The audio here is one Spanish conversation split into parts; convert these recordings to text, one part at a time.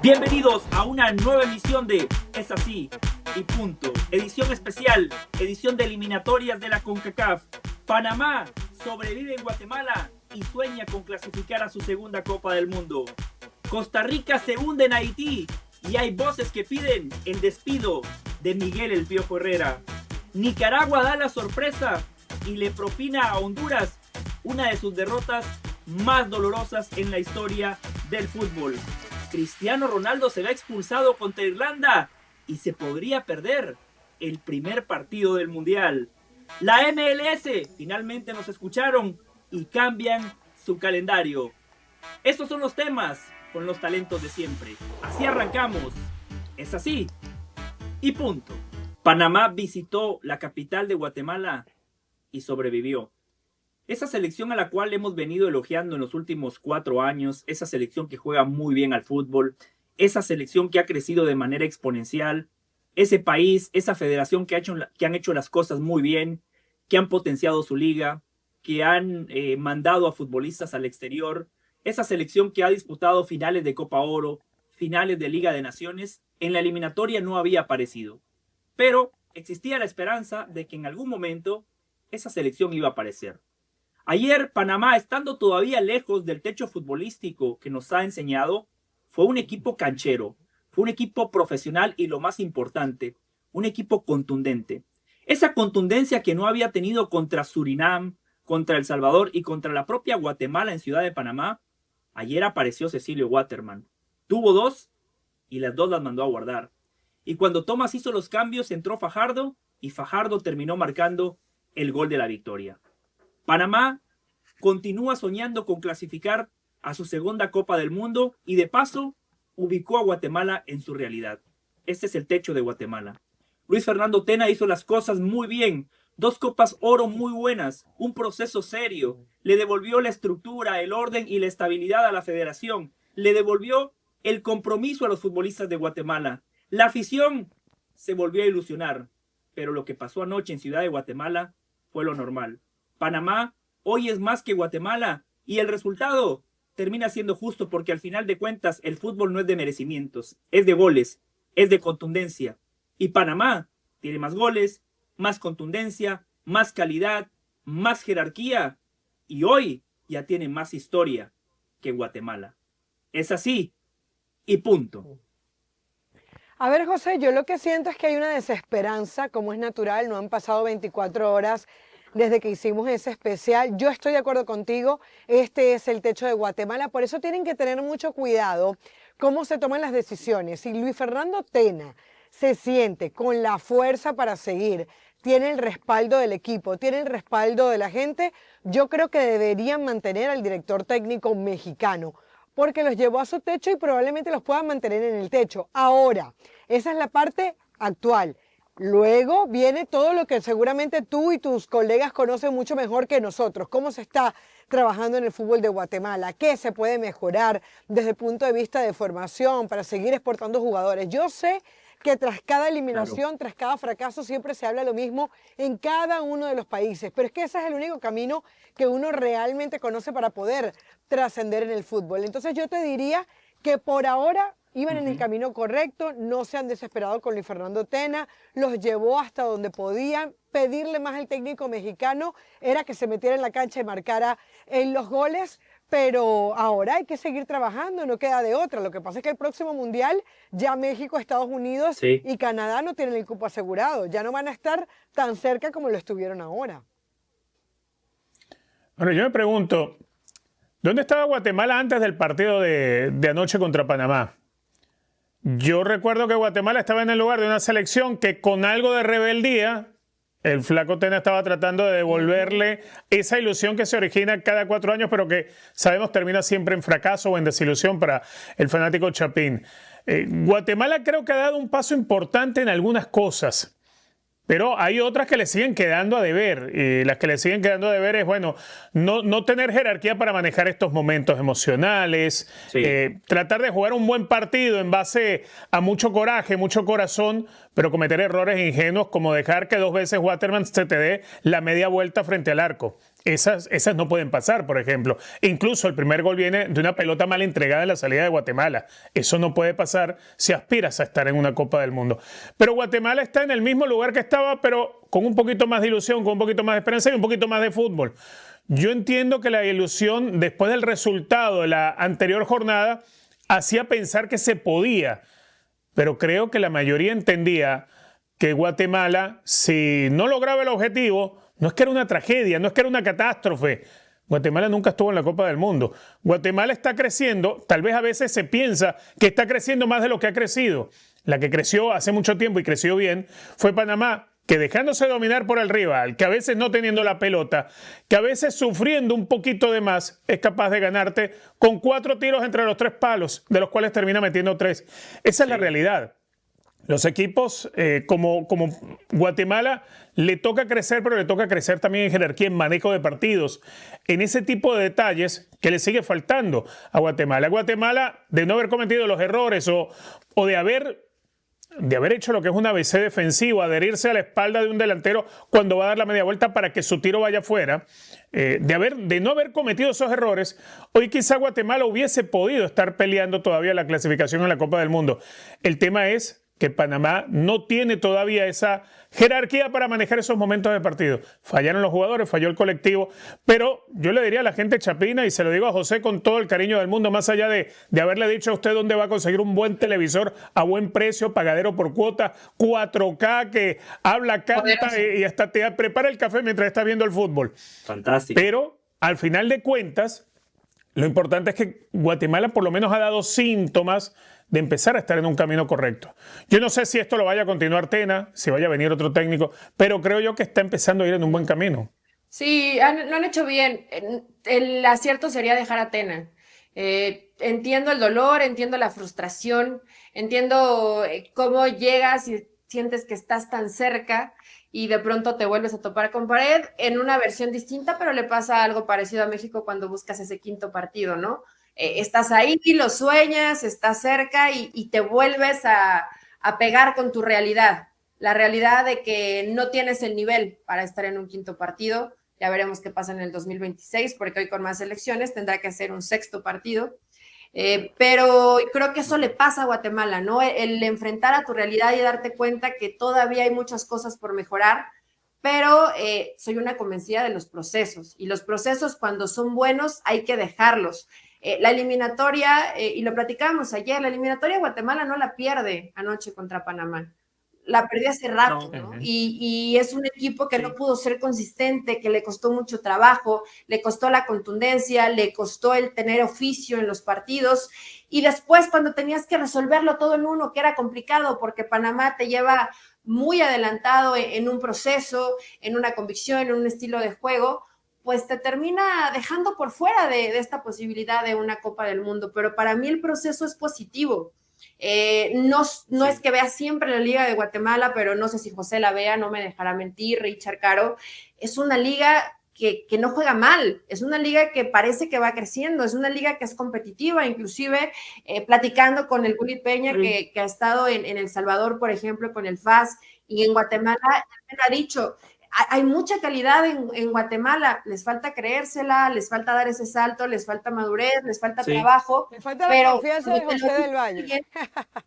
Bienvenidos a una nueva emisión de Es Así y Punto. Edición especial, edición de eliminatorias de la CONCACAF. Panamá sobrevive en Guatemala y sueña con clasificar a su segunda Copa del Mundo. Costa Rica se hunde en Haití y hay voces que piden el despido de Miguel El Piojo Herrera. Nicaragua da la sorpresa y le propina a Honduras una de sus derrotas más dolorosas en la historia del fútbol. Cristiano Ronaldo será expulsado contra Irlanda y se podría perder el primer partido del Mundial. La MLS finalmente nos escucharon y cambian su calendario. Estos son los temas con los talentos de siempre. Así arrancamos. Es así y punto. Panamá visitó la capital de Guatemala y sobrevivió. Esa selección a la cual hemos venido elogiando en los últimos 4 años, esa selección que juega muy bien al fútbol, esa selección que ha crecido de manera exponencial, ese país, esa federación que han hecho las cosas muy bien, que han potenciado su liga, que han mandado a futbolistas al exterior, esa selección que ha disputado finales de Copa Oro, finales de Liga de Naciones, en la eliminatoria no había aparecido. Pero existía la esperanza de que en algún momento esa selección iba a aparecer. Ayer Panamá, estando todavía lejos del techo futbolístico que nos ha enseñado, fue un equipo canchero, fue un equipo profesional y lo más importante, un equipo contundente. Esa contundencia que no había tenido contra Surinam, contra El Salvador y contra la propia Guatemala en Ciudad de Panamá, ayer apareció Cecilio Waterman. Tuvo 2 y las 2 las mandó a guardar. Y cuando Thomas hizo los cambios, entró Fajardo y Fajardo terminó marcando el gol de la victoria. Panamá continúa soñando con clasificar a su segunda Copa del Mundo y de paso ubicó a Guatemala en su realidad. Este es el techo de Guatemala. Luis Fernando Tena hizo las cosas muy bien, 2 Copas Oro muy buenas, un proceso serio, le devolvió la estructura, el orden y la estabilidad a la federación, le devolvió el compromiso a los futbolistas de Guatemala. La afición se volvió a ilusionar, pero lo que pasó anoche en Ciudad de Guatemala fue lo normal. Panamá hoy es más que Guatemala y el resultado termina siendo justo porque al final de cuentas el fútbol no es de merecimientos, es de goles, es de contundencia. Y Panamá tiene más goles, más contundencia, más calidad, más jerarquía y hoy ya tiene más historia que Guatemala. Es así y punto. A ver, José, yo lo que siento es que hay una desesperanza, como es natural, no han pasado 24 horas desde que hicimos ese especial. Yo estoy de acuerdo contigo, este es el techo de Guatemala, por eso tienen que tener mucho cuidado cómo se toman las decisiones. Si Luis Fernando Tena se siente con la fuerza para seguir, tiene el respaldo del equipo, tiene el respaldo de la gente, yo creo que deberían mantener al director técnico mexicano, porque los llevó a su techo y probablemente los puedan mantener en el techo. Ahora, esa es la parte actual. Luego viene todo lo que seguramente tú y tus colegas conocen mucho mejor que nosotros. Cómo se está trabajando en el fútbol de Guatemala, qué se puede mejorar desde el punto de vista de formación para seguir exportando jugadores. Yo sé que tras cada eliminación, tras cada fracaso, siempre se habla lo mismo en cada uno de los países. Pero es que ese es el único camino que uno realmente conoce para poder trascender en el fútbol. Entonces yo te diría que por ahora iban en el camino correcto, no se han desesperado con Luis Fernando Tena, los llevó hasta donde podían. Pedirle más al técnico mexicano era que se metiera en la cancha y marcara en los goles, pero ahora hay que seguir trabajando, no queda de otra. Lo que pasa es que el próximo Mundial ya México, Estados Unidos y Canadá no tienen el cupo asegurado, ya no van a estar tan cerca como lo estuvieron ahora. Bueno, yo me pregunto, ¿dónde estaba Guatemala antes del partido de anoche contra Panamá? Yo recuerdo que Guatemala estaba en el lugar de una selección que con algo de rebeldía, el flaco Tena estaba tratando de devolverle esa ilusión que se origina cada 4 años, pero que sabemos termina siempre en fracaso o en desilusión para el fanático chapín. Guatemala creo que ha dado un paso importante en algunas cosas, pero hay otras que le siguen quedando a deber. Y las que le siguen quedando a deber es, bueno, no tener jerarquía para manejar estos momentos emocionales, tratar de jugar un buen partido en base a mucho coraje, mucho corazón, pero cometer errores ingenuos como dejar que 2 veces Waterman se te dé la media vuelta frente al arco. esas no pueden pasar, por ejemplo. E incluso el primer gol viene de una pelota mal entregada en la salida de Guatemala. Eso no puede pasar si aspiras a estar en una Copa del Mundo. Pero Guatemala está en el mismo lugar que estaba, pero con un poquito más de ilusión, con un poquito más de esperanza y un poquito más de fútbol. Yo entiendo que la ilusión, después del resultado de la anterior jornada, hacía pensar que se podía, pero creo que la mayoría entendía que Guatemala, si no lograba el objetivo, no es que era una tragedia, no es que era una catástrofe. Guatemala nunca estuvo en la Copa del Mundo. Guatemala está creciendo, tal vez a veces se piensa que está creciendo más de lo que ha crecido. La que creció hace mucho tiempo y creció bien fue Panamá, que dejándose dominar por el rival, que a veces no teniendo la pelota, que a veces sufriendo un poquito de más, es capaz de ganarte con 4 tiros entre los 3 palos, de los cuales termina metiendo 3. Esa es la realidad. Los equipos como Guatemala le toca crecer, pero le toca crecer también en jerarquía, en manejo de partidos, en ese tipo de detalles que le sigue faltando a Guatemala. Guatemala, de no haber cometido los errores o de haber hecho lo que es un ABC defensivo, adherirse a la espalda de un delantero cuando va a dar la media vuelta para que su tiro vaya afuera, de no haber cometido esos errores, hoy quizá Guatemala hubiese podido estar peleando todavía la clasificación en la Copa del Mundo. El tema es que Panamá no tiene todavía esa jerarquía para manejar esos momentos de partido. Fallaron los jugadores, falló el colectivo, pero yo le diría a la gente chapina, y se lo digo a José con todo el cariño del mundo, más allá de haberle dicho a usted dónde va a conseguir un buen televisor a buen precio, pagadero por cuota, 4K, que habla, canta y hasta te prepara el café mientras está viendo el fútbol. Fantástico. Pero al final de cuentas, lo importante es que Guatemala por lo menos ha dado síntomas de empezar a estar en un camino correcto. Yo no sé si esto lo vaya a continuar Tena, si vaya a venir otro técnico, pero creo yo que está empezando a ir en un buen camino. Sí, lo han hecho bien. El acierto sería dejar a Tena. Entiendo el dolor, entiendo la frustración, entiendo cómo llegas y sientes que estás tan cerca y de pronto te vuelves a topar con pared en una versión distinta, pero le pasa algo parecido a México cuando buscas ese quinto partido, ¿no? Estás ahí, lo sueñas, estás cerca y te vuelves a pegar con tu realidad, la realidad de que no tienes el nivel para estar en un quinto partido. Ya veremos qué pasa en el 2026, porque hoy con más elecciones tendrá que hacer un 6º partido. Pero creo que eso le pasa a Guatemala, ¿no? El enfrentar a tu realidad y darte cuenta que todavía hay muchas cosas por mejorar, pero soy una convencida de los procesos, y los procesos cuando son buenos hay que dejarlos. La eliminatoria, y lo platicábamos ayer, la eliminatoria Guatemala no la pierde anoche contra Panamá. La perdió hace rato, ¿no? Y es un equipo que no pudo ser consistente, que le costó mucho trabajo, le costó la contundencia, le costó el tener oficio en los partidos, y después cuando tenías que resolverlo todo en uno, que era complicado porque Panamá te lleva muy adelantado en un proceso, en una convicción, en un estilo de juego, pues te termina dejando por fuera de esta posibilidad de una Copa del Mundo. Pero para mí el proceso es positivo. No es que vea siempre la Liga de Guatemala, pero no sé si José la vea, no me dejará mentir, Richard Caro. Es una liga que no juega mal, es una liga que parece que va creciendo, es una liga que es competitiva, inclusive platicando con el Gullit Peña, que ha estado en El Salvador, por ejemplo, con el FAS, y en Guatemala, él ha dicho, hay mucha calidad en Guatemala, les falta creérsela, les falta dar ese salto, les falta madurez, les falta trabajo. Les falta la confianza de José del Valle.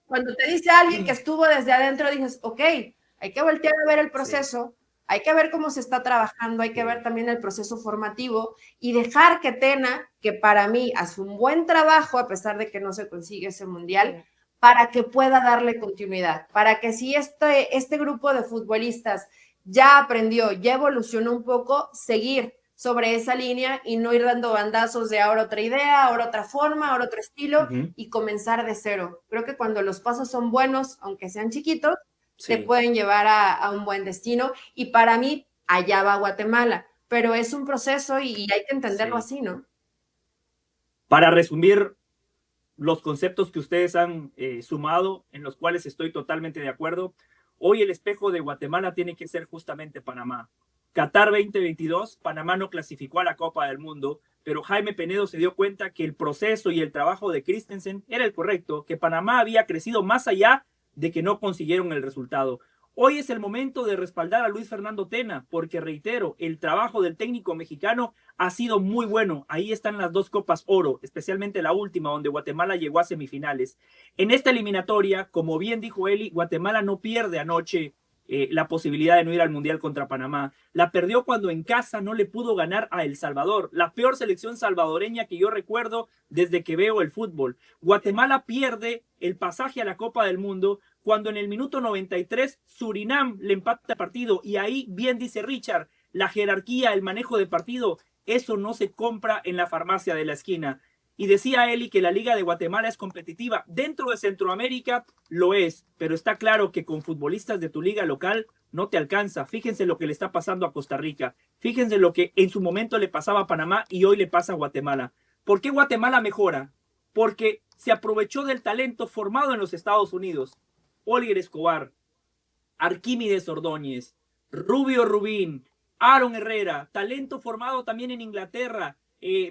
Cuando te dice alguien que estuvo desde adentro, dices, ok, hay que voltear a ver el proceso, hay que ver cómo se está trabajando, hay que ver también el proceso formativo y dejar que Tena, que para mí hace un buen trabajo, a pesar de que no se consigue ese mundial, para que pueda darle continuidad, para que si este grupo de futbolistas ya aprendió, ya evolucionó un poco, seguir sobre esa línea y no ir dando bandazos de ahora otra idea, ahora otra forma, ahora otro estilo, y comenzar de cero. Creo que cuando los pasos son buenos, aunque sean chiquitos, te pueden llevar a un buen destino, y para mí allá va Guatemala, pero es un proceso y hay que entenderlo así, ¿no? Para resumir los conceptos que ustedes han sumado, en los cuales estoy totalmente de acuerdo, hoy el espejo de Guatemala tiene que ser justamente Panamá. Qatar 2022, Panamá no clasificó a la Copa del Mundo, pero Jaime Penedo se dio cuenta que el proceso y el trabajo de Christensen era el correcto, que Panamá había crecido más allá de que no consiguieron el resultado. Hoy es el momento de respaldar a Luis Fernando Tena, porque reitero, el trabajo del técnico mexicano ha sido muy bueno. Ahí están las 2 Copas Oro, especialmente la última, donde Guatemala llegó a semifinales. En esta eliminatoria, como bien dijo Eli, Guatemala no pierde anoche la posibilidad de no ir al Mundial contra Panamá. La perdió cuando en casa no le pudo ganar a El Salvador, la peor selección salvadoreña que yo recuerdo desde que veo el fútbol. Guatemala pierde el pasaje a la Copa del Mundo cuando en el minuto 93 Surinam le empata el partido, y ahí bien dice Richard, la jerarquía, el manejo de partido, eso no se compra en la farmacia de la esquina. Y decía Eli que la Liga de Guatemala es competitiva. Dentro de Centroamérica lo es, pero está claro que con futbolistas de tu liga local no te alcanza. Fíjense lo que le está pasando a Costa Rica. Fíjense lo que en su momento le pasaba a Panamá y hoy le pasa a Guatemala. ¿Por qué Guatemala mejora? Porque se aprovechó del talento formado en los Estados Unidos. Oliver Escobar, Arquímedes Ordóñez, Rubio Rubín, Aaron Herrera, talento formado también en Inglaterra,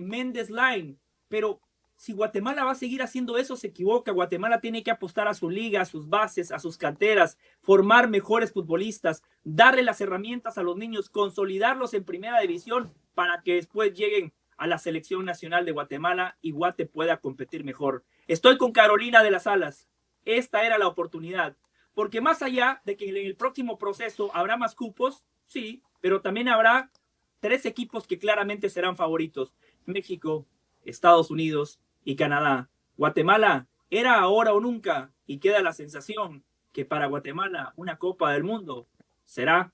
Méndez Line. Pero si Guatemala va a seguir haciendo eso, se equivoca. Guatemala tiene que apostar a su liga, a sus bases, a sus canteras, formar mejores futbolistas, darle las herramientas a los niños, consolidarlos en primera división para que después lleguen a la selección nacional de Guatemala y Guate pueda competir mejor. Estoy con Carolina de las Alas. Esta era la oportunidad. Porque más allá de que en el próximo proceso habrá más cupos, sí, pero también habrá 3 equipos que claramente serán favoritos. México, Estados Unidos y Canadá. Guatemala era ahora o nunca, y queda la sensación que para Guatemala una Copa del Mundo será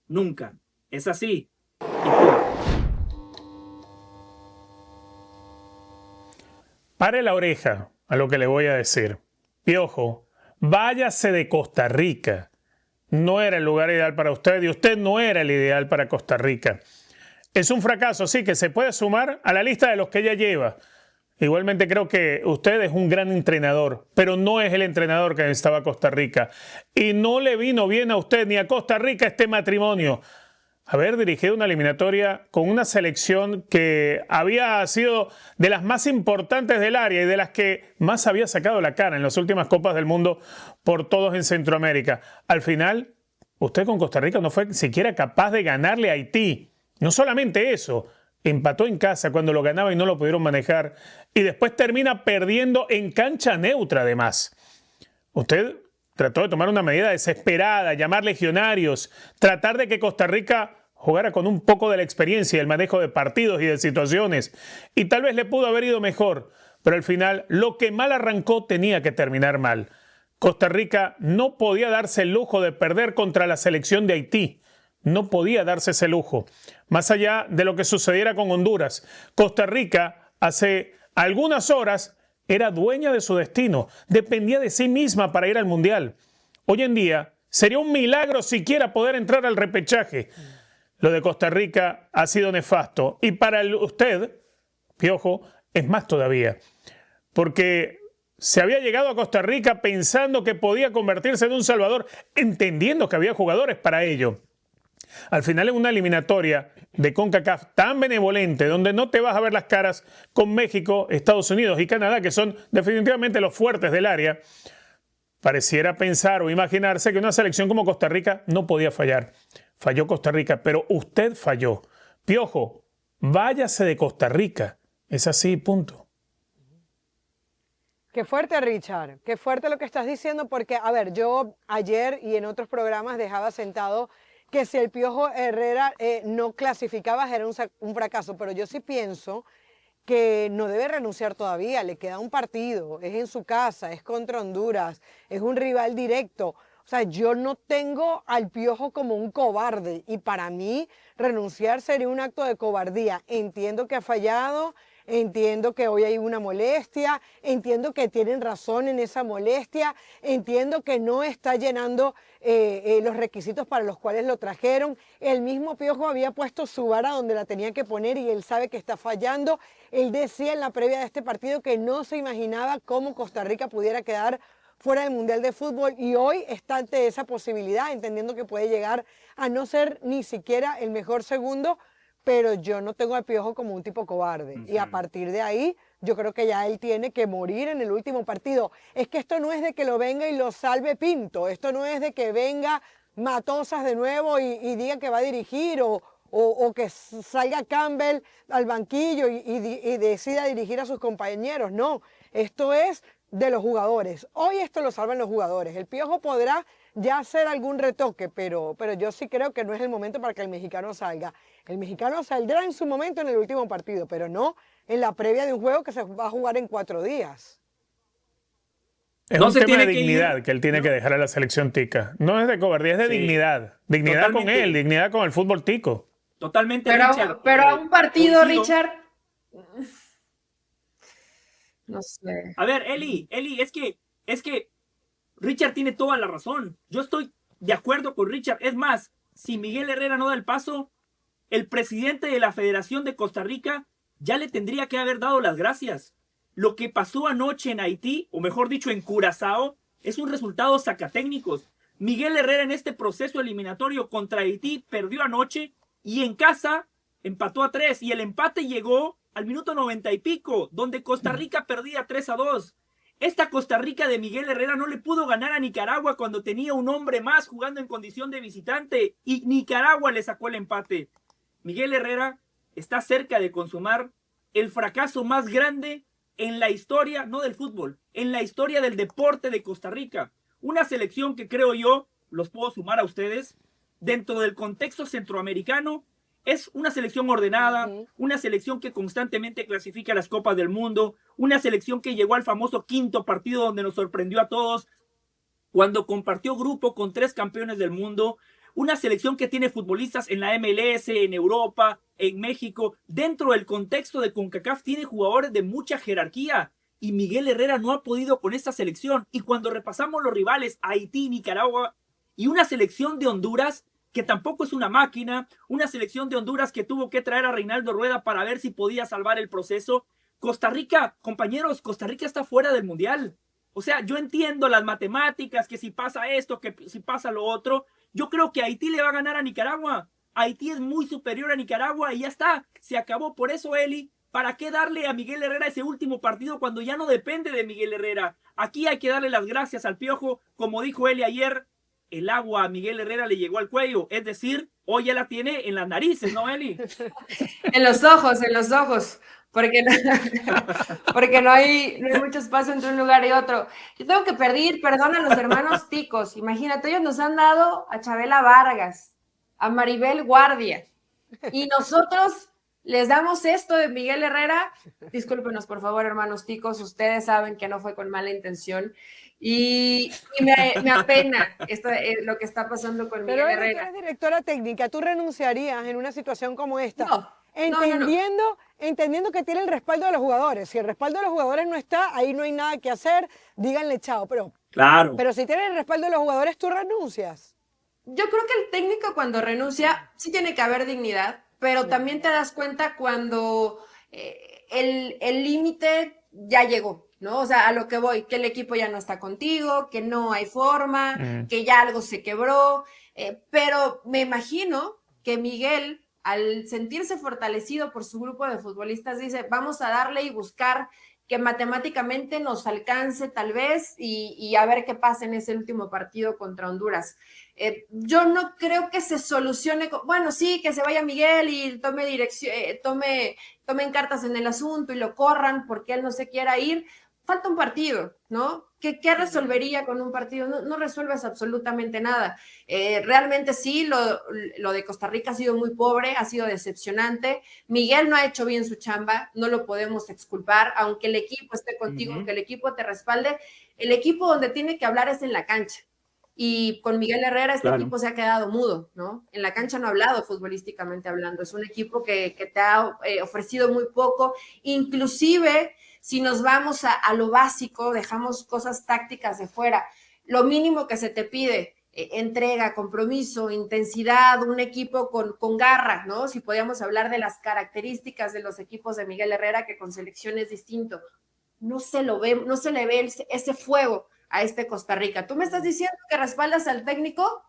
nunca. Es así. Pare la oreja a lo que le voy a decir. Piojo, váyase de Costa Rica. No era el lugar ideal para usted y usted no era el ideal para Costa Rica. Es un fracaso, sí, que se puede sumar a la lista de los que ella lleva. Igualmente creo que usted es un gran entrenador, pero no es el entrenador que necesitaba Costa Rica. Y no le vino bien a usted ni a Costa Rica este matrimonio. Haber dirigido una eliminatoria con una selección que había sido de las más importantes del área y de las que más había sacado la cara en las últimas Copas del Mundo por todos en Centroamérica. Al final, usted con Costa Rica no fue siquiera capaz de ganarle a Haití. No solamente eso, empató en casa cuando lo ganaba y no lo pudieron manejar. Y después termina perdiendo en cancha neutra además. Usted trató de tomar una medida desesperada, llamar legionarios, tratar de que Costa Rica jugara con un poco de la experiencia y el manejo de partidos y de situaciones. Y tal vez le pudo haber ido mejor, pero al final lo que mal arrancó tenía que terminar mal. Costa Rica no podía darse el lujo de perder contra la selección de Haití. No podía darse ese lujo. Más allá de lo que sucediera con Honduras, Costa Rica hace algunas horas era dueña de su destino, dependía de sí misma para ir al Mundial. Hoy en día sería un milagro siquiera poder entrar al repechaje. Lo de Costa Rica ha sido nefasto y para usted, Piojo, es más todavía. Porque se había llegado a Costa Rica pensando que podía convertirse en un salvador, entendiendo que había jugadores para ello. Al final, en una eliminatoria de CONCACAF tan benevolente, donde no te vas a ver las caras con México, Estados Unidos y Canadá, que son definitivamente los fuertes del área, pareciera pensar o imaginarse que una selección como Costa Rica no podía fallar. Falló Costa Rica, pero usted falló. Piojo, váyase de Costa Rica. Es así, punto. Qué fuerte, Richard. Qué fuerte lo que estás diciendo, porque, a ver, yo ayer y en otros programas dejaba sentado que si el Piojo Herrera no clasificaba era un fracaso, pero yo sí pienso que no debe renunciar todavía, le queda un partido, es en su casa, es contra Honduras, es un rival directo. O sea, yo no tengo al Piojo como un cobarde y para mí renunciar sería un acto de cobardía. Entiendo que ha fallado, entiendo que hoy hay una molestia, entiendo que tienen razón en esa molestia, entiendo que no está llenando los requisitos para los cuales lo trajeron. El mismo Piojo había puesto su vara donde la tenía que poner y él sabe que está fallando. Él decía en la previa de este partido que no se imaginaba cómo Costa Rica pudiera quedar fuera del Mundial de Fútbol y hoy está ante esa posibilidad, entendiendo que puede llegar a no ser ni siquiera el mejor segundo, pero yo no tengo al Piojo como un tipo cobarde. Y a partir de ahí yo creo que ya él tiene que morir en el último partido. Es que esto no es de que lo venga y lo salve Pinto, esto no es de que venga Matosas de nuevo y diga que va a dirigir o que salga Campbell al banquillo y decida dirigir a sus compañeros. No, esto es de los jugadores. Hoy esto lo salvan los jugadores. El Piojo podrá ya hacer algún retoque, pero yo sí creo que no es el momento para que el mexicano salga. El mexicano saldrá en su momento en el último partido, pero no en la previa de un juego que se va a jugar en 4 días. Es No un se tema de tiene que ir. dignidad que él tiene que dejar a la selección tica. No es de cobardía, es de Sí. dignidad. Dignidad con Totalmente. él, dignidad con el fútbol tico. Totalmente, Richard. Pero a un partido, coincido. Richard, no sé. A ver, Eli, es que Richard tiene toda la razón. Yo estoy de acuerdo con Richard. Es más, si Miguel Herrera no da el paso, el presidente de la Federación de Costa Rica ya le tendría que haber dado las gracias. Lo que pasó anoche en Haití, o mejor dicho en Curazao, es un resultado sacatécnicos. Miguel Herrera en este proceso eliminatorio contra Haití perdió anoche y en casa empató a 3 y el empate llegó al minuto 90 y pico, donde Costa Rica perdía 3-2. Esta Costa Rica de Miguel Herrera no le pudo ganar a Nicaragua cuando tenía un hombre más jugando en condición de visitante y Nicaragua le sacó el empate. Miguel Herrera está cerca de consumar el fracaso más grande en la historia, no del fútbol, en la historia del deporte de Costa Rica. Una selección que creo yo, los puedo sumar a ustedes, dentro del contexto centroamericano, es una selección ordenada, una selección que constantemente clasifica a las Copas del Mundo, una selección que llegó al famoso quinto partido donde nos sorprendió a todos, cuando compartió grupo con 3 campeones del mundo, una selección que tiene futbolistas en la MLS, en Europa, en México, dentro del contexto de CONCACAF tiene jugadores de mucha jerarquía y Miguel Herrera no ha podido con esta selección. Y cuando repasamos los rivales, Haití, Nicaragua y una selección de Honduras que tampoco es una máquina, una selección de Honduras que tuvo que traer a Reinaldo Rueda para ver si podía salvar el proceso. Costa Rica, compañeros, Costa Rica está fuera del Mundial. O sea, yo entiendo las matemáticas, que si pasa esto, que si pasa lo otro. Yo creo que Haití le va a ganar a Nicaragua. Haití es muy superior a Nicaragua y ya está, se acabó. Por eso, Eli, ¿para qué darle a Miguel Herrera ese último partido cuando ya no depende de Miguel Herrera? Aquí hay que darle las gracias al Piojo. Como dijo Eli ayer, el agua a Miguel Herrera le llegó al cuello. Es decir, hoy ya la tiene en las narices, ¿no, Eli? En los ojos. Porque no hay mucho espacio entre un lugar y otro. Yo tengo que pedir perdón a los hermanos ticos. Imagínate, ellos nos han dado a Chabela Vargas, a Maribel Guardia, y nosotros les damos esto de Miguel Herrera. Discúlpenos, por favor, hermanos ticos, ustedes saben que no fue con mala intención. Y me apena lo que está pasando con Miguel Herrera. Pero tú eres directora técnica, ¿tú renunciarías en una situación como esta? No. Entendiendo que tiene el respaldo de los jugadores. Si el respaldo de los jugadores no está, ahí no hay nada que hacer, díganle chao. Claro. Pero si tiene el respaldo de los jugadores, ¿tú renuncias? Yo creo que el técnico cuando renuncia sí tiene que haber dignidad, pero también te das cuenta cuando el límite ya llegó, ¿no? O sea, a lo que voy, que el equipo ya no está contigo, que no hay forma, que ya algo se quebró, pero me imagino que Miguel, al sentirse fortalecido por su grupo de futbolistas, dice, vamos a darle y buscar que matemáticamente nos alcance tal vez y a ver qué pasa en ese último partido contra Honduras. Yo no creo que se solucione, bueno, sí, que se vaya Miguel y tome dirección, tomen cartas en el asunto y lo corran porque él no se quiera ir. Falta un partido, ¿no? ¿Qué resolvería con un partido? No resuelves absolutamente nada. Realmente sí, lo de Costa Rica ha sido muy pobre, ha sido decepcionante. Miguel no ha hecho bien su chamba, no lo podemos exculpar, aunque el equipo esté contigo, aunque el equipo te respalde. El equipo donde tiene que hablar es en la cancha. Y con Miguel Herrera equipo se ha quedado mudo, ¿no? En la cancha no ha hablado futbolísticamente hablando. Es un equipo que te ha ofrecido muy poco, inclusive si nos vamos a lo básico, dejamos cosas tácticas de fuera, lo mínimo que se te pide, entrega, compromiso, intensidad, un equipo con garra, ¿no? Si podíamos hablar de las características de los equipos de Miguel Herrera, que con selección es distinto, no se le ve ese fuego a este Costa Rica. ¿Tú me estás diciendo que respaldas al técnico?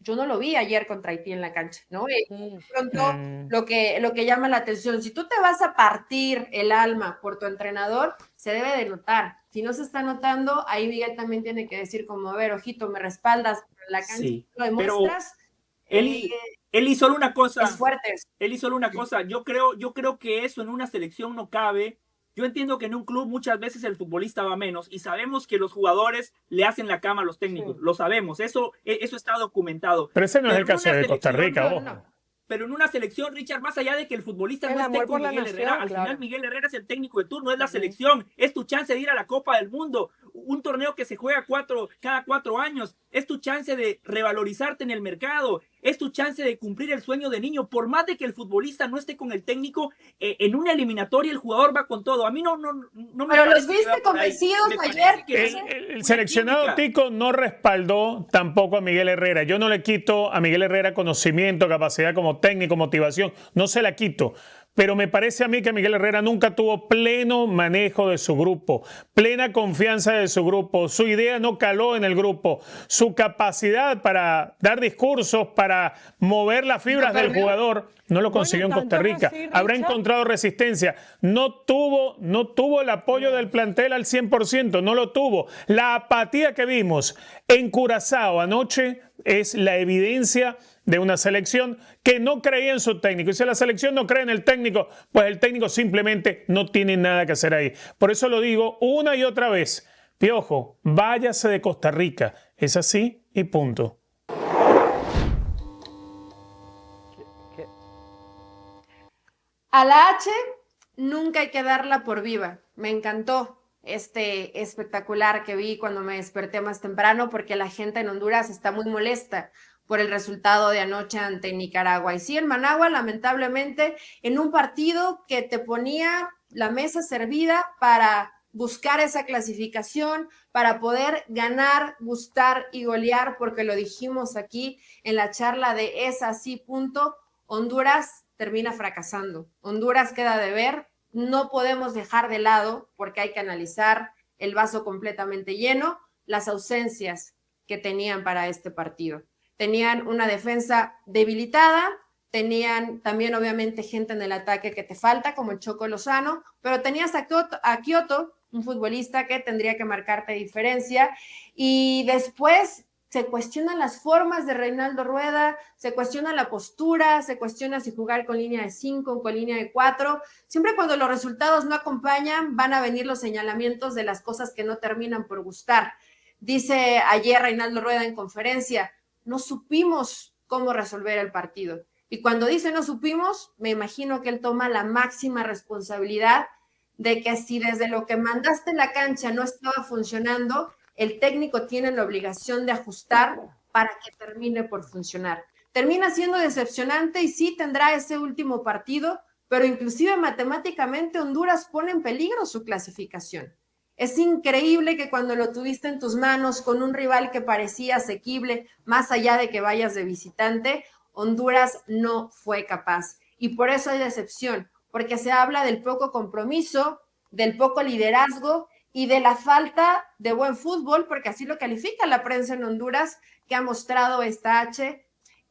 yo no lo vi ayer contra Haití en la cancha, ¿no? Mm. Pronto lo que llama la atención, si tú te vas a partir el alma por tu entrenador, se debe de notar. Si no se está notando, ahí Miguel también tiene que decir como, a ver, ojito, me respaldas en la cancha, Sí, lo pero demuestras, él hizo solo una es cosa. fuerte. Él hizo solo una cosa. Yo creo que eso en una selección no cabe. Yo entiendo que en un club muchas veces el futbolista va menos y sabemos que los jugadores le hacen la cama a los técnicos. Sí. Lo sabemos. Eso está documentado. Pero ese no es el Pero en caso una de Costa selección, Rica, no, ojo. no. Pero en una selección, Richard, más allá de que el futbolista El no esté amor con por la Miguel nación, Herrera, al claro. final Miguel Herrera es el técnico de turno, es la selección, es tu chance de ir a la Copa del Mundo, un torneo que se juega cada 4 años, es tu chance de revalorizarte en el mercado, es tu chance de cumplir el sueño de niño, por más de que el futbolista no esté con el técnico, en una eliminatoria el jugador va con todo. A mí no me Pero los parece que viste va por ahí. convencidos Me ayer. parece que es El una seleccionado química. Tico no respaldó tampoco a Miguel Herrera. Yo no le quito a Miguel Herrera conocimiento, capacidad como técnico, motivación. No se la quito. Pero me parece a mí que Miguel Herrera nunca tuvo pleno manejo de su grupo, plena confianza de su grupo. Su idea no caló en el grupo. Su capacidad para dar discursos, para mover las fibras del jugador, no lo consiguió en Costa Rica. Habrá encontrado resistencia. No tuvo el apoyo del plantel al 100%, no lo tuvo. La apatía que vimos en Curazao anoche es la evidencia de una selección que no creía en su técnico. Y si la selección no cree en el técnico, pues el técnico simplemente no tiene nada que hacer ahí. Por eso lo digo una y otra vez. Piojo, váyase de Costa Rica. Es así y punto. A la H nunca hay que darla por viva. Me encantó este espectacular que vi cuando me desperté más temprano porque la gente en Honduras está muy molesta por el resultado de anoche ante Nicaragua. Y sí, en Managua, lamentablemente, en un partido que te ponía la mesa servida para buscar esa clasificación, para poder ganar, gustar y golear, porque lo dijimos aquí en la charla de Es Así, punto, Honduras termina fracasando. Honduras queda de ver, no podemos dejar de lado, porque hay que analizar el vaso completamente lleno, las ausencias que tenían para este partido. Tenían una defensa debilitada, tenían también obviamente gente en el ataque que te falta, como el Choco Lozano, pero tenías a Kioto, un futbolista que tendría que marcarte diferencia, y después se cuestionan las formas de Reinaldo Rueda, se cuestiona la postura, se cuestiona si jugar con línea de 5 o con línea de 4. Siempre cuando los resultados no acompañan, van a venir los señalamientos de las cosas que no terminan por gustar. Dice ayer Reinaldo Rueda en conferencia, no supimos cómo resolver el partido. Y cuando dice no supimos, me imagino que él toma la máxima responsabilidad de que si desde lo que mandaste en la cancha no estaba funcionando, el técnico tiene la obligación de ajustar para que termine por funcionar. Termina siendo decepcionante y sí tendrá ese último partido, pero inclusive matemáticamente Honduras pone en peligro su clasificación. Es increíble que cuando lo tuviste en tus manos con un rival que parecía asequible, más allá de que vayas de visitante, Honduras no fue capaz. Y por eso hay decepción, porque se habla del poco compromiso, del poco liderazgo y de la falta de buen fútbol, porque así lo califica la prensa en Honduras, que ha mostrado esta H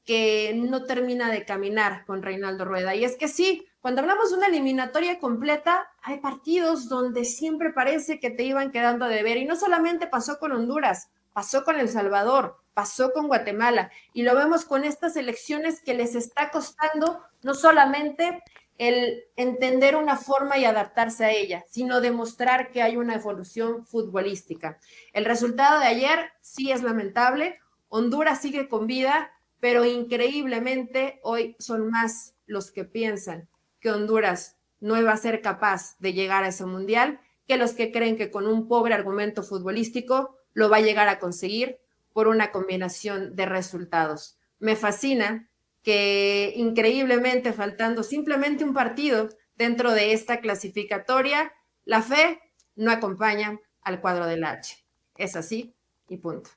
que no termina de caminar con Reinaldo Rueda. Y es que sí, cuando hablamos de una eliminatoria completa, hay partidos donde siempre parece que te iban quedando de ver. Y no solamente pasó con Honduras, pasó con El Salvador, pasó con Guatemala. Y lo vemos con estas elecciones que les está costando no solamente el entender una forma y adaptarse a ella, sino demostrar que hay una evolución futbolística. El resultado de ayer sí es lamentable. Honduras sigue con vida, pero increíblemente hoy son más los que piensan que Honduras no iba a ser capaz de llegar a ese mundial que los que creen que con un pobre argumento futbolístico lo va a llegar a conseguir por una combinación de resultados. Me fascina que increíblemente, faltando simplemente un partido dentro de esta clasificatoria, la fe no acompaña al cuadro del H. Es así y punto.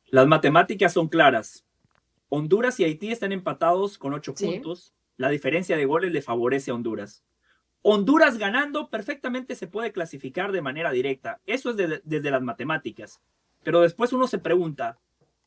Las matemáticas son claras. Honduras y Haití están empatados con 8 puntos. La diferencia de goles le favorece a Honduras. Honduras ganando perfectamente se puede clasificar de manera directa. Eso es desde las matemáticas. Pero después uno se pregunta,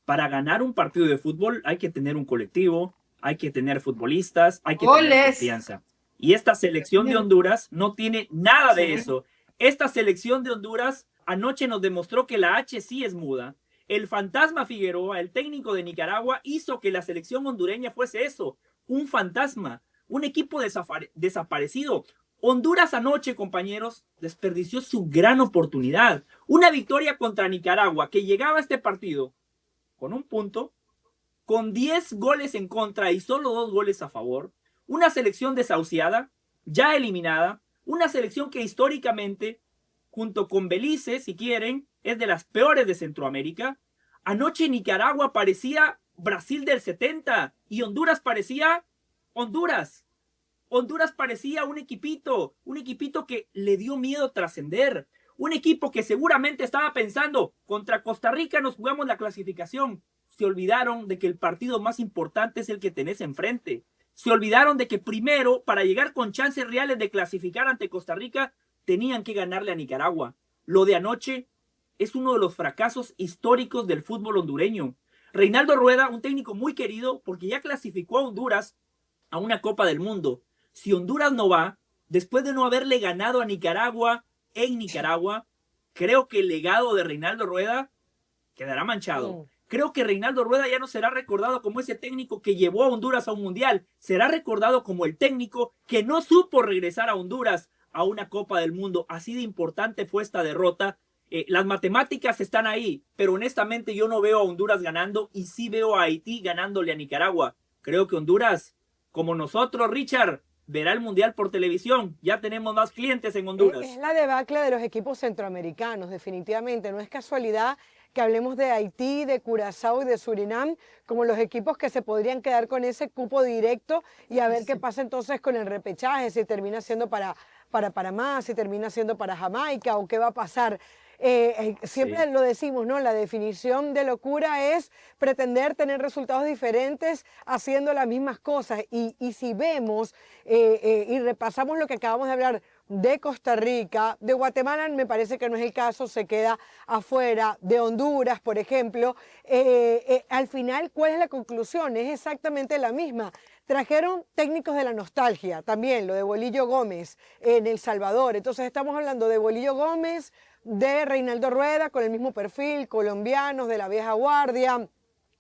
para ganar un partido de fútbol hay que tener un colectivo, hay que tener futbolistas, hay que tener confianza. Y esta selección de Honduras no tiene nada de eso. Esta selección de Honduras anoche nos demostró que la H sí es muda. El fantasma Figueroa, el técnico de Nicaragua, hizo que la selección hondureña fuese eso, un fantasma, un equipo desaparecido. Honduras anoche, compañeros, desperdició su gran oportunidad. Una victoria contra Nicaragua que llegaba a este partido con un punto, con 10 goles en contra y solo 2 goles a favor. Una selección desahuciada, ya eliminada. Una selección que históricamente, junto con Belice, si quieren, es de las peores de Centroamérica. Anoche Nicaragua parecía Brasil del 70 y Honduras parecía Honduras. Honduras parecía un equipito que le dio miedo trascender. Un equipo que seguramente estaba pensando, contra Costa Rica nos jugamos la clasificación. Se olvidaron de que el partido más importante es el que tenés enfrente. Se olvidaron de que primero, para llegar con chances reales de clasificar ante Costa Rica, tenían que ganarle a Nicaragua. Lo de anoche es uno de los fracasos históricos del fútbol hondureño. Reinaldo Rueda, un técnico muy querido, porque ya clasificó a Honduras a una Copa del Mundo. Si Honduras no va, después de no haberle ganado a Nicaragua en Nicaragua, creo que el legado de Reinaldo Rueda quedará manchado. Creo que Reinaldo Rueda ya no será recordado como ese técnico que llevó a Honduras a un mundial. Será recordado como el técnico que no supo regresar a Honduras a una Copa del Mundo. Así de importante fue esta derrota. Las matemáticas están ahí, pero honestamente yo no veo a Honduras ganando y sí veo a Haití ganándole a Nicaragua. Creo que Honduras, como nosotros, Richard, verá el mundial por televisión. Ya tenemos más clientes en Honduras. Es la debacle de los equipos centroamericanos, definitivamente. No es casualidad que hablemos de Haití, de Curazao y de Surinam como los equipos que se podrían quedar con ese cupo directo y a ver qué pasa entonces con el repechaje, si termina siendo para Panamá, si termina siendo para Jamaica o qué va a pasar. Siempre lo decimos, ¿no? La definición de locura es pretender tener resultados diferentes haciendo las mismas cosas. Y si vemos y repasamos lo que acabamos de hablar de Costa Rica, de Guatemala me parece que no es el caso, se queda afuera, de Honduras, por ejemplo, al final, ¿cuál es la conclusión? Es exactamente la misma. Trajeron técnicos de la nostalgia, también lo de Bolillo Gómez en El Salvador. Entonces estamos hablando de Bolillo Gómez, de Reinaldo Rueda, con el mismo perfil, colombianos de la vieja guardia.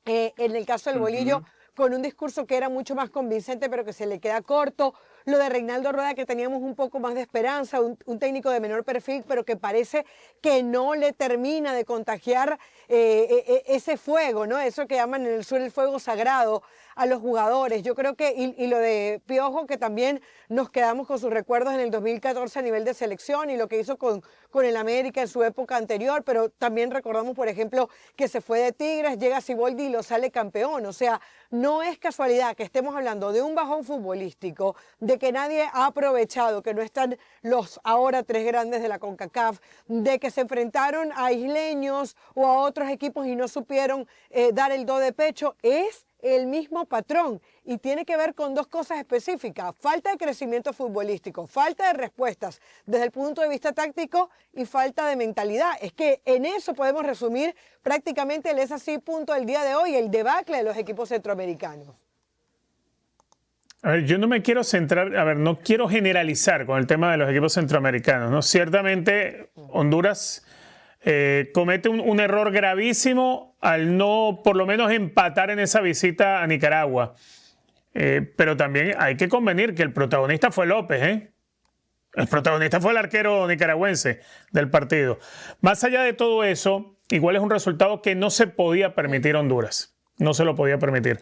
En el caso del Bolillo, con un discurso que era mucho más convincente, pero que se le queda corto. Lo de Reinaldo Rueda, que teníamos un poco más de esperanza, un técnico de menor perfil, pero que parece que no le termina de contagiar ese fuego, ¿no? Eso que llaman en el sur el fuego sagrado a los jugadores. Yo creo que, y lo de Piojo, que también nos quedamos con sus recuerdos en el 2014 a nivel de selección y lo que hizo con el América en su época anterior, pero también recordamos, por ejemplo, que se fue de Tigres, llega Siboldi y lo sale campeón. O sea, no es casualidad que estemos hablando de un bajón futbolístico, de que nadie ha aprovechado, que no están los ahora 3 grandes de la CONCACAF, de que se enfrentaron a isleños o a otros equipos y no supieron dar el do de pecho. Es el mismo patrón y tiene que ver con 2 cosas específicas: falta de crecimiento futbolístico, falta de respuestas desde el punto de vista táctico y falta de mentalidad. Es que en eso podemos resumir prácticamente el es así punto del día de hoy, el debacle de los equipos centroamericanos. A ver, yo no me quiero centrar, no quiero generalizar con el tema de los equipos centroamericanos, ¿no? Ciertamente Honduras comete un error gravísimo al no, por lo menos, empatar en esa visita a Nicaragua. Pero también hay que convenir que el protagonista fue López, ¿eh? El protagonista fue el arquero nicaragüense del partido. Más allá de todo eso, igual es un resultado que no se podía permitir a Honduras. No se lo podía permitir.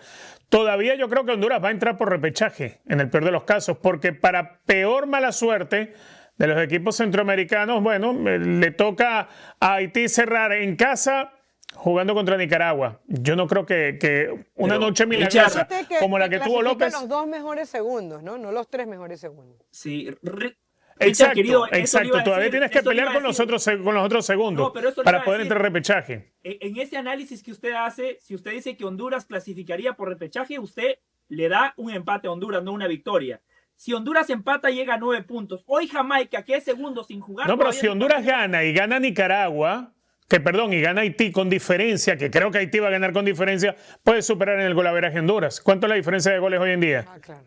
Todavía yo creo que Honduras va a entrar por repechaje, en el peor de los casos, porque para peor mala suerte de los equipos centroamericanos, bueno, le toca a Haití cerrar en casa jugando contra Nicaragua. Yo no creo que una noche milagrosa como la que tuvo López. Los 2 mejores segundos, ¿no? No los 3 mejores segundos. Sí, exacto, querido, exacto. Todavía tienes que pelear con los otros segundos para poder entrar en repechaje. En ese análisis que usted hace, si usted dice que Honduras clasificaría por repechaje, usted le da un empate a Honduras, no una victoria. Si Honduras empata, llega a 9 puntos. Hoy Jamaica, que es segundo sin jugar. No, pero si Honduras gana y gana Nicaragua, y gana Haití con diferencia, que creo que Haití va a ganar con diferencia, puede superar en el golaveraje Honduras. ¿Cuánto es la diferencia de goles hoy en día? Ah, claro.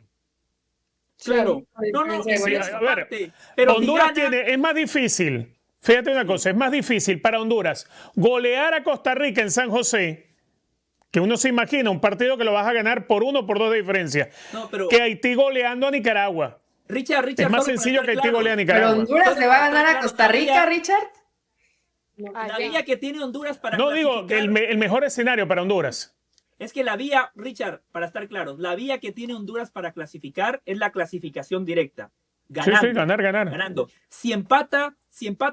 Claro. Sí, No, no, sí, es Sí, esa a ver, parte. Pero si Honduras gana, es más difícil, fíjate una cosa, es más difícil para Honduras golear a Costa Rica en San José, que uno se imagina un partido que lo vas a ganar por 1 o por 2 de diferencia, no, pero que Haití goleando a Nicaragua. Richard, Es más solo para sencillo estar que Haití claros, golea a ¿Pero Nicaragua. Honduras le va a ganar a Costa Rica, Richard? La vía que tiene Honduras para No digo que clasificar el mejor escenario para Honduras. es que la vía, Richard, para estar claros, la vía que tiene Honduras para clasificar es la clasificación directa. Ganando. Sí, ganar. Ganando. Si empata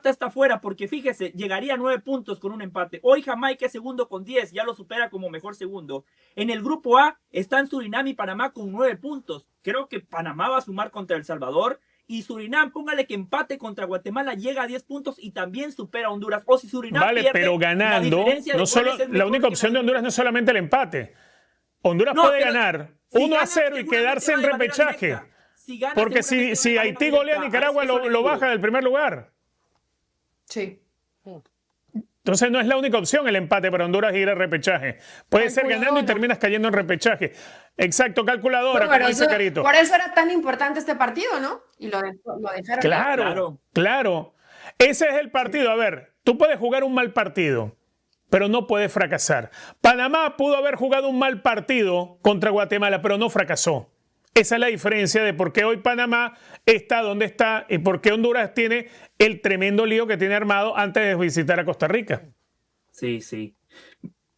está fuera, porque fíjese, llegaría a 9 puntos con un empate. Hoy Jamaica es segundo con 10, ya lo supera como mejor segundo. En el grupo A están Surinam y Panamá con 9 puntos. Creo que Panamá va a sumar contra El Salvador. Y Surinam, póngale que empate contra Guatemala, llega a 10 puntos y también supera a Honduras. O si Surinam Vale, pierde, pero ganando, no solo, la única opción de Honduras no es solamente el empate. Honduras puede ganar 1-0 y quedarse en repechaje. Porque si Haití golea a Nicaragua, lo baja del primer lugar. Sí. Entonces no es la única opción el empate para Honduras ir al repechaje. Puede ser ganando y terminas cayendo en repechaje. Exacto, calculadora, Bueno, como dice Carito. por eso era tan importante este partido, ¿no? Y lo dejaron. Claro. Ese es el partido. A ver, tú puedes jugar un mal partido, pero no puedes fracasar. Panamá pudo haber jugado un mal partido contra Guatemala, pero no fracasó. Esa es la diferencia de por qué hoy Panamá está donde está y por qué Honduras tiene el tremendo lío que tiene armado antes de visitar a Costa Rica. Sí.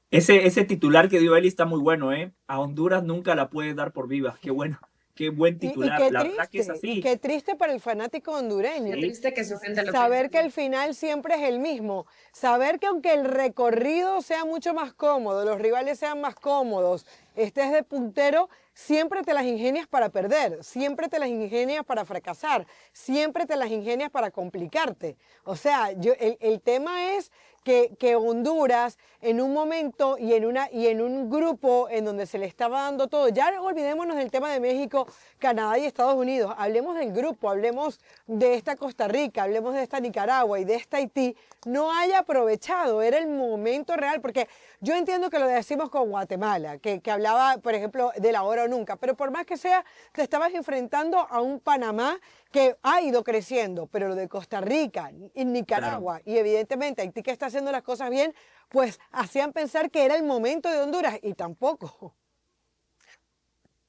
Ese titular que dio Eli está muy bueno, ¿eh? A Honduras nunca la puedes dar por viva. Qué bueno. Qué buen titular. Qué la triste, verdad que es así. y qué triste para el fanático hondureño. Qué triste que su gente lo Saber piense. que el final siempre es el mismo. Saber que aunque el recorrido sea mucho más cómodo, los rivales sean más cómodos, estés de puntero, siempre te las ingenias para perder, siempre te las ingenias para fracasar, siempre te las ingenias para complicarte. O sea, el tema es que Honduras en un momento y en un grupo en donde se le estaba dando todo, ya olvidémonos del tema de México, Canadá y Estados Unidos, hablemos del grupo, hablemos de esta Costa Rica, hablemos de esta Nicaragua y de esta Haití, no haya aprovechado, era el momento real, porque yo entiendo que lo decimos con Guatemala, que hablaba, por ejemplo, de la hora o nunca, pero por más que sea, te estabas enfrentando a un Panamá que ha ido creciendo, pero lo de Costa Rica y Nicaragua y evidentemente Haití que está haciendo las cosas bien, pues hacían pensar que era el momento de Honduras y tampoco.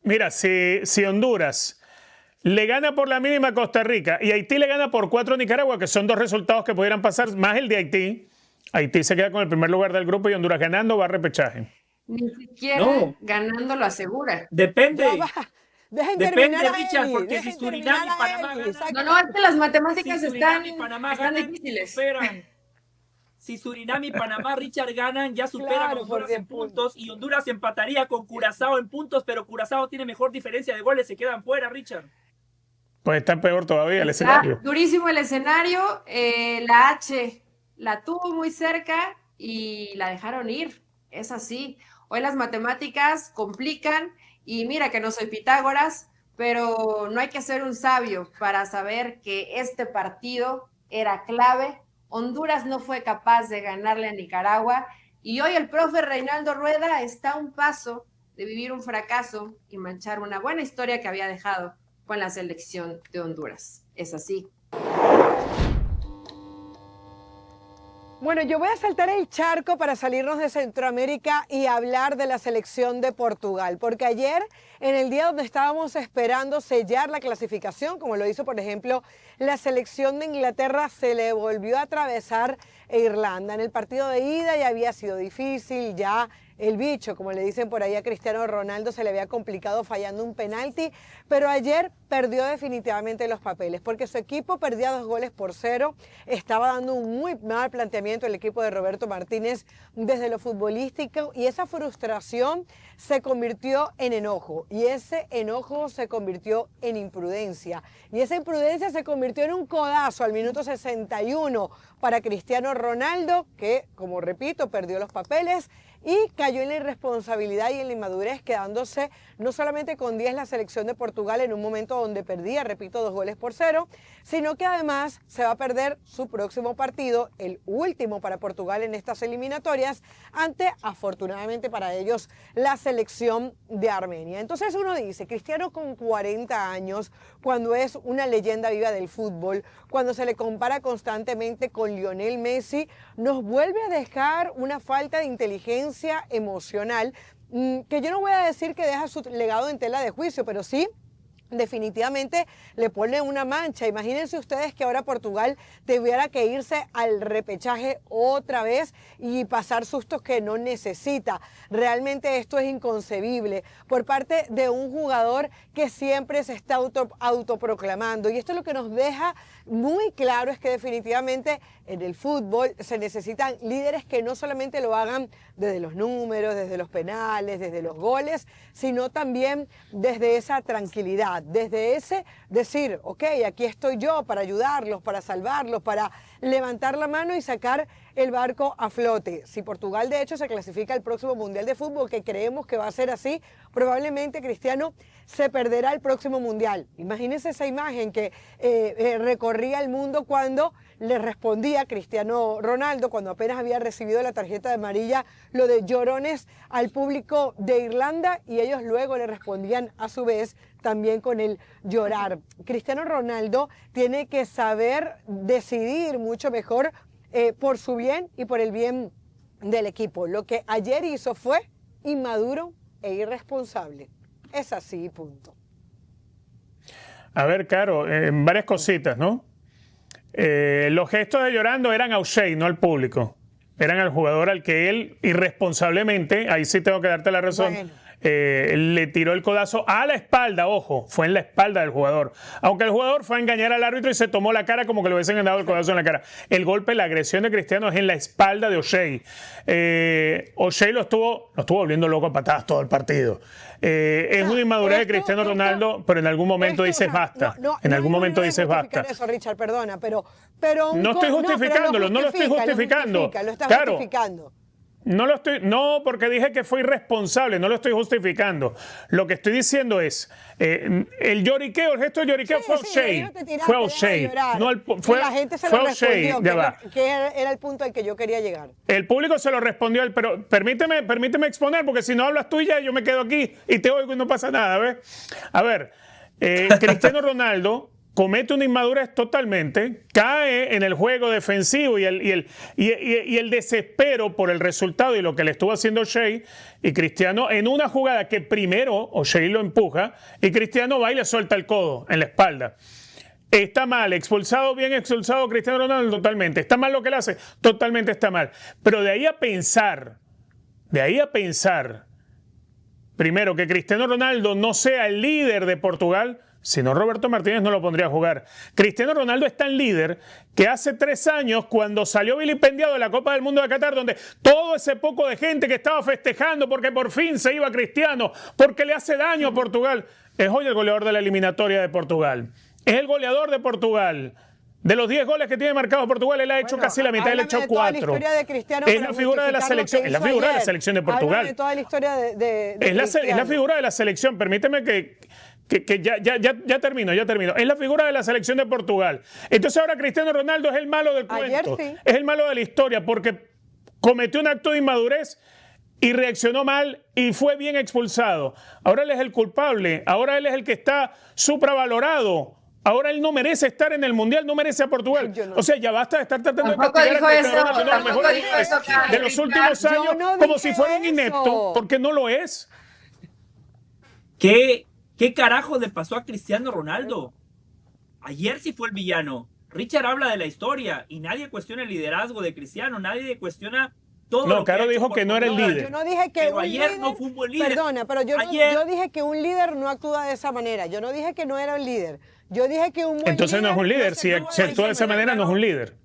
Mira, si Honduras le gana por la mínima a Costa Rica y Haití le gana por 4 a Nicaragua, que son 2 resultados que pudieran pasar, más el de Haití, Haití se queda con el primer lugar del grupo y Honduras ganando va a repechaje. Ni siquiera ganando lo asegura. Depende. Dejen Depende, terminar a Richard, Eli, porque si dejen Surinam y terminar a Panamá Eli, ganan, exacto. No, es que las matemáticas si Surinam y Panamá están ganan, difíciles. superan. Si Surinam y Panamá, Richard, ganan, ya superan Claro, a Honduras por en puntos y Honduras empataría con Curazao en puntos, pero Curazao tiene mejor diferencia de goles, se quedan fuera, Richard. Pues está peor todavía el Está escenario. durísimo el escenario. La H la tuvo muy cerca y la dejaron ir. Es así. Hoy las matemáticas complican y mira que no soy Pitágoras, pero no hay que ser un sabio para saber que este partido era clave. Honduras no fue capaz de ganarle a Nicaragua y hoy el profe Reinaldo Rueda está a un paso de vivir un fracaso y manchar una buena historia que había dejado con la selección de Honduras. Es así. Bueno, yo voy a saltar el charco para salirnos de Centroamérica y hablar de la selección de Portugal, porque ayer, en el día donde estábamos esperando sellar la clasificación, como lo hizo, por ejemplo, la selección de Inglaterra, se le volvió a atravesar Irlanda. En el partido de ida ya había sido difícil, ya el bicho, como le dicen por ahí a Cristiano Ronaldo, se le había complicado fallando un penalti, pero ayer perdió definitivamente los papeles, porque su equipo perdía 2-0, estaba dando un muy mal planteamiento el equipo de Roberto Martínez desde lo futbolístico, y esa frustración se convirtió en enojo, y ese enojo se convirtió en imprudencia, y esa imprudencia se convirtió en un codazo al minuto 61 para Cristiano Ronaldo, que, como repito, perdió los papeles y cayó en la irresponsabilidad y en la inmadurez, quedándose no solamente con 10 la selección de Portugal en un momento donde perdía, repito, 2-0, sino que además se va a perder su próximo partido, el último para Portugal en estas eliminatorias, ante, afortunadamente para ellos, la selección de Armenia. Entonces uno dice, Cristiano con 40 años, cuando es una leyenda viva del fútbol, cuando se le compara constantemente con Lionel Messi, nos vuelve a dejar una falta de inteligencia emocional, que yo no voy a decir que deja su legado en tela de juicio, pero sí definitivamente le pone una mancha. Imagínense ustedes que ahora Portugal tuviera que irse al repechaje otra vez y pasar sustos que no necesita. Realmente esto es inconcebible por parte de un jugador que siempre se está autoproclamando. Y esto es lo que nos deja muy claro, es que definitivamente en el fútbol se necesitan líderes que no solamente lo hagan desde los números, desde los penales, desde los goles, sino también desde esa tranquilidad, desde ese decir, ok, aquí estoy yo para ayudarlos, para salvarlos, para levantar la mano y sacar el barco a flote. Si Portugal de hecho se clasifica al próximo Mundial de Fútbol, que creemos que va a ser así, probablemente Cristiano se perderá el próximo Mundial. Imagínense esa imagen que recorría el mundo cuando le respondía Cristiano Ronaldo, cuando apenas había recibido la tarjeta de amarilla, lo de llorones al público de Irlanda, y ellos luego le respondían a su vez también con el llorar. Cristiano Ronaldo tiene que saber decidir mucho mejor por su bien y por el bien del equipo. Lo que ayer hizo fue inmaduro e irresponsable. Es así, punto. A ver, Caro, varias cositas, ¿no? Los gestos de llorando eran a O'Shea, no al público. Eran al jugador al que él irresponsablemente, ahí sí tengo que darte la razón, Bueno. Le tiró el codazo a la espalda, ojo, fue en la espalda del jugador. Aunque el jugador fue a engañar al árbitro y se tomó la cara como que le hubiesen dado el codazo en la cara. El golpe, la agresión de Cristiano es en la espalda de O'Shea. O'Shea lo estuvo volviendo loco a patadas todo el partido. Es una inmadurez de Cristiano Ronaldo, pero en algún momento dices basta. En algún momento dices basta. Eso, Richard, perdona, pero no estoy justificándolo, no lo estoy justificando. Lo estás Claro. justificando. No, porque dije que fue irresponsable, no lo estoy justificando. Lo que estoy diciendo es, el lloriqueo, el gesto de lloriqueo fue O'Shea. Fue O'Shea. No la gente se lo respondió, O'Shea. que era el punto al que yo quería llegar. El público se lo respondió, pero permíteme exponer, porque si no hablas tú ya, yo me quedo aquí y te oigo y no pasa nada. ¿Ves? A ver, Cristiano Ronaldo comete una inmadurez totalmente, cae en el juego defensivo y el desespero por el resultado y lo que le estuvo haciendo O'Shea, y Cristiano en una jugada que primero O'Shea lo empuja y Cristiano va y le suelta el codo en la espalda. Está mal, expulsado, bien expulsado Cristiano Ronaldo, totalmente. ¿Está mal lo que él hace? Totalmente está mal. Pero de ahí a pensar, primero, que Cristiano Ronaldo no sea el líder de Portugal, si no, Roberto Martínez no lo pondría a jugar. Cristiano Ronaldo es tan líder que hace 3 años, cuando salió vilipendiado de la Copa del Mundo de Qatar, donde todo ese poco de gente que estaba festejando porque por fin se iba Cristiano, porque le hace daño a Portugal, es hoy el goleador de la eliminatoria de Portugal. Es el goleador de Portugal. De los 10 goles que tiene marcados Portugal, él ha hecho casi la mitad, él ha hecho 4. Es la figura de la selección, es la figura de la selección de Portugal. Háblame de toda la historia de es la figura de la selección. Permíteme que ya termino. Es la figura de la selección de Portugal. Entonces ahora Cristiano Ronaldo es el malo del cuento. Sí. Es el malo de la historia porque cometió un acto de inmadurez y reaccionó mal y fue bien expulsado. Ahora él es el culpable. Ahora él es el que está supravalorado. Ahora él no merece estar en el Mundial, no merece a Portugal. No. O sea, ya basta de estar tratando de castigar a Cristiano Ronaldo, uno de los mejores de los últimos años, como si fuera un inepto, porque no lo es. ¿Qué carajo le pasó a Cristiano Ronaldo? Ayer sí fue el villano. Richard habla de la historia y nadie cuestiona el liderazgo de Cristiano, nadie cuestiona todo lo que Caro dijo que no era el líder. Yo no dije que pero ayer no fue un buen líder. Perdona, pero yo dije que un líder no actúa de esa manera. Yo no dije que no era un líder. Yo dije que un buen Entonces líder no es un líder. Si actúa de esa manera, no es un líder.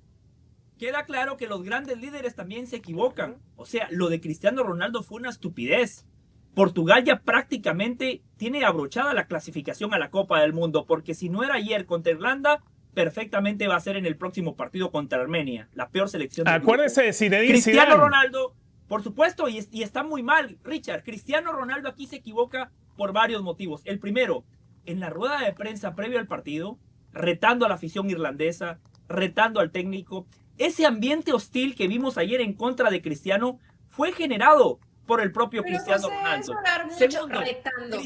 Queda claro que los grandes líderes también se equivocan. O sea, lo de Cristiano Ronaldo fue una estupidez. Portugal ya prácticamente tiene abrochada la clasificación a la Copa del Mundo, porque si no era ayer contra Irlanda, perfectamente va a ser en el próximo partido contra Armenia, la peor selección del Acuérdese de Zinedine Cristiano Zidane. Ronaldo Por supuesto, y está muy mal, Richard. Cristiano Ronaldo aquí se equivoca por varios motivos. El primero, en la rueda de prensa previo al partido, retando a la afición irlandesa, retando al técnico. Ese ambiente hostil que vimos ayer en contra de Cristiano fue generado por el propio Pero Cristiano José, Ronaldo. es hablar mucho Segundo, retando.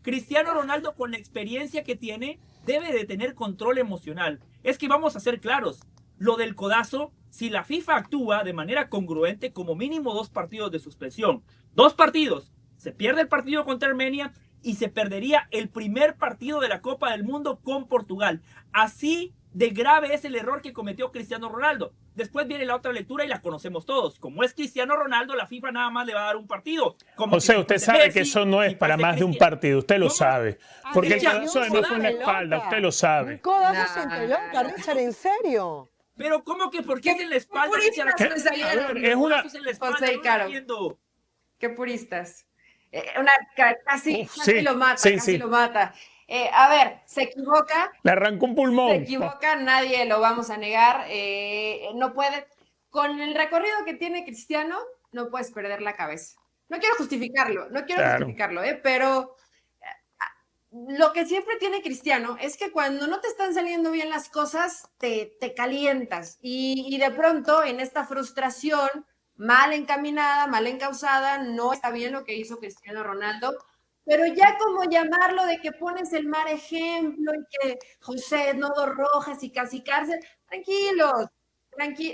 Cristiano Ronaldo con la experiencia que tiene debe de tener control emocional. Es que vamos a ser claros, lo del codazo, si la FIFA actúa de manera congruente, como mínimo 2 partidos de suspensión. 2 partidos. Se pierde el partido contra Armenia y se perdería el primer partido de la Copa del Mundo con Portugal. Así de grave es el error que cometió Cristiano Ronaldo. Después viene la otra lectura y la conocemos todos. Como es Cristiano Ronaldo, la FIFA nada más le va a dar un partido. O sea, usted sabe que eso no es para más de un partido, usted lo sabe. Porque el codazo no fue en la espalda, usted lo sabe. Un codazo sin pelota, Richard, ¿en serio? Pero ¿cómo que por qué es en la espalda? Es una... José y Caro. Qué puristas. Casi sí, lo mata, sí, casi sí. lo mata. A ver, se equivoca. Le arrancó un pulmón. Se equivoca, nadie lo vamos a negar. No puede. Con el recorrido que tiene Cristiano, no puedes perder la cabeza. No quiero justificarlo, pero lo que siempre tiene Cristiano es que cuando no te están saliendo bien las cosas, te calientas. Y de pronto, en esta frustración mal encaminada, mal encausada, no está bien lo que hizo Cristiano Ronaldo, pero ya como llamarlo de que pones el mal ejemplo y que José, no 2 rojas y casi cárcel, tranquilos,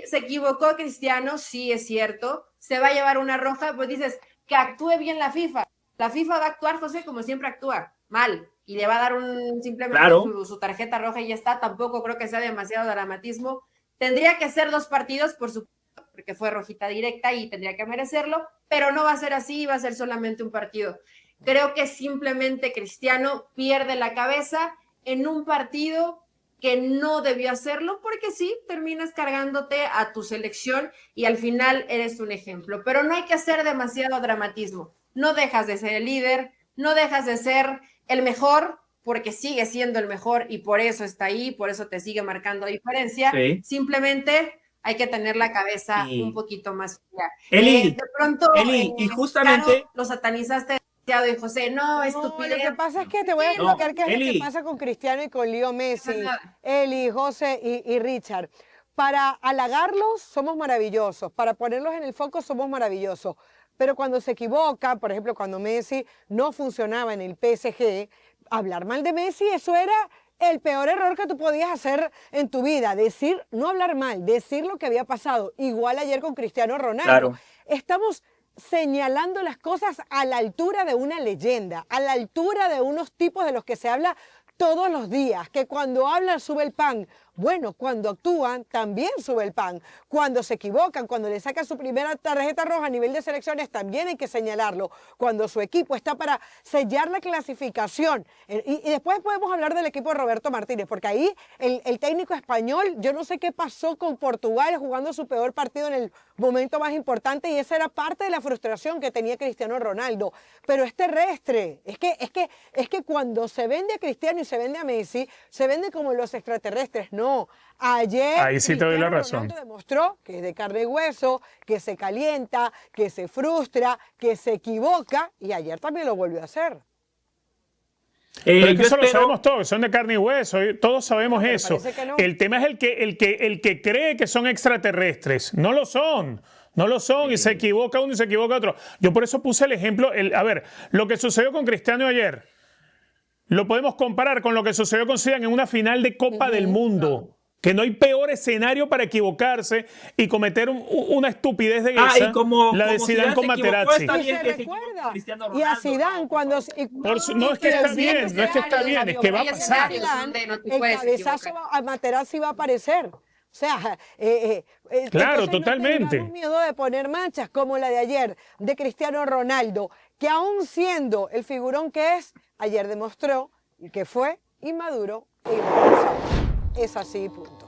se equivocó Cristiano, sí es cierto, se va a llevar una roja, pues dices, que actúe bien la FIFA va a actuar, José, como siempre actúa, mal, y le va a dar simplemente su tarjeta roja y ya está, tampoco creo que sea demasiado dramatismo, tendría que ser 2 partidos, por supuesto, porque fue rojita directa y tendría que merecerlo, pero no va a ser así, va a ser solamente un partido. Creo que simplemente Cristiano pierde la cabeza en un partido que no debió hacerlo, porque sí, terminas cargándote a tu selección y al final eres un ejemplo, pero no hay que hacer demasiado dramatismo. No dejas de ser el líder, no dejas de ser el mejor, porque sigue siendo el mejor y por eso está ahí, por eso te sigue marcando diferencia. Sí. Simplemente hay que tener la cabeza un poquito más fría. Eli, de pronto, y justamente... Caro, lo satanizaste demasiado y José, no, estupidez. Lo que pasa es que te voy a explicar qué es lo que pasa con Cristiano y con Leo Messi, Eli, José y Richard. Para halagarlos somos maravillosos, para ponerlos en el foco somos maravillosos, pero cuando se equivoca, por ejemplo, cuando Messi no funcionaba en el PSG, hablar mal de Messi, eso era el peor error que tú podías hacer en tu vida, no hablar mal, decir lo que había pasado. Igual ayer con Cristiano Ronaldo. Claro. Estamos señalando las cosas a la altura de una leyenda, a la altura de unos tipos de los que se habla todos los días, que cuando hablan sube el pan. Bueno, cuando actúan también sube el pan. Cuando se equivocan, cuando le sacan su primera tarjeta roja a nivel de selecciones, también hay que señalarlo. Cuando su equipo está para sellar la clasificación. Y después podemos hablar del equipo de Roberto Martínez, porque ahí el técnico español, yo no sé qué pasó con Portugal jugando su peor partido en el momento más importante, y esa era parte de la frustración que tenía Cristiano Ronaldo. Pero es terrestre. Es que cuando se vende a Cristiano y se vende a Messi, se vende como los extraterrestres. No, ayer ahí sí te doy la razón. Ronaldo demostró que es de carne y hueso, que se calienta, que se frustra, que se equivoca, y ayer también lo volvió a hacer. Pero es que eso lo sabemos todos, son de carne y hueso, todos sabemos eso. No. El tema es el que cree que son extraterrestres. No lo son. No lo son, y se equivoca uno y se equivoca otro. Yo por eso puse el ejemplo, a ver, lo que sucedió con Cristiano ayer, lo podemos comparar con lo que sucedió con Zidane en una final de Copa del Mundo. Que no hay peor escenario para equivocarse y cometer una estupidez de esa, la de Zidane con Materazzi. Y a Zidane cuando... no es que está bien, no es que está bien, es que va a pasar. El cabezazo a Materazzi va a aparecer. O sea, claro, totalmente. No tengamos miedo de poner manchas como la de ayer de Cristiano Ronaldo, que aún siendo el figurón que es, ayer demostró que fue inmaduro e irresponsable. Es así, punto.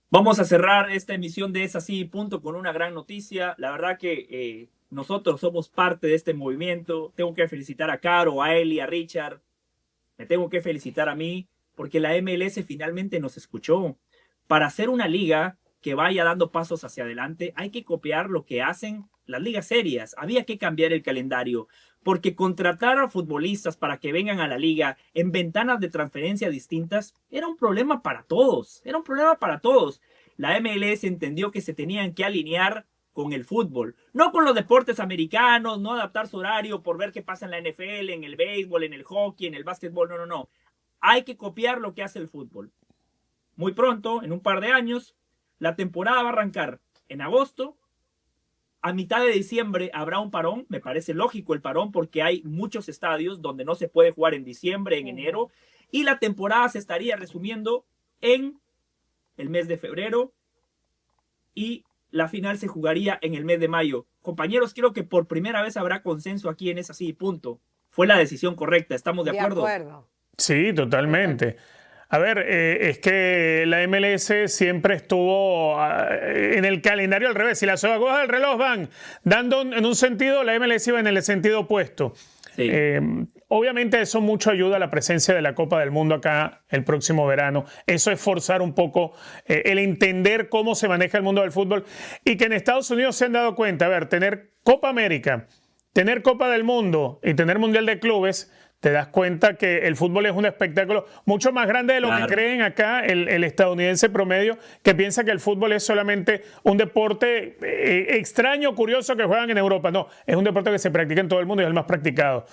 Vamos a cerrar esta emisión de Es Así, punto, con una gran noticia. La verdad que nosotros somos parte de este movimiento. Tengo que felicitar a Caro, a Eli, a Richard. Me tengo que felicitar a mí, porque la MLS finalmente nos escuchó. Para hacer una liga que vaya dando pasos hacia adelante. Hay que copiar lo que hacen las ligas serias. Había que cambiar el calendario, porque contratar a futbolistas para que vengan a la liga en ventanas de transferencia distintas era un problema para todos. Era un problema para todos. La MLS entendió que se tenían que alinear con el fútbol, no con los deportes americanos, no adaptar su horario por ver qué pasa en la NFL, en el béisbol, en el hockey, en el básquetbol. No, no, no. Hay que copiar lo que hace el fútbol. Muy pronto, en un par de años, la temporada va a arrancar en agosto. A mitad de diciembre habrá un parón. Me parece lógico el parón porque hay muchos estadios donde no se puede jugar en diciembre, en enero. Y la temporada se estaría resumiendo en el mes de febrero. Y la final se jugaría en el mes de mayo. Compañeros, creo que por primera vez habrá consenso aquí en Es Así, punto. Fue la decisión correcta. ¿Estamos de acuerdo? De acuerdo. Sí, totalmente. A ver, es que la MLS siempre estuvo en el calendario al revés. Si las agujas del reloj van dando en un sentido, la MLS iba en el sentido opuesto. Sí. Obviamente eso mucho ayuda a la presencia de la Copa del Mundo acá el próximo verano. Eso es forzar un poco el entender cómo se maneja el mundo del fútbol y que en Estados Unidos se han dado cuenta, a ver, tener Copa América, tener Copa del Mundo y tener Mundial de Clubes, te das cuenta que el fútbol es un espectáculo mucho más grande de lo que creen acá el estadounidense promedio, que piensa que el fútbol es solamente un deporte extraño, curioso que juegan en Europa. No, es un deporte que se practica en todo el mundo y es el más practicado.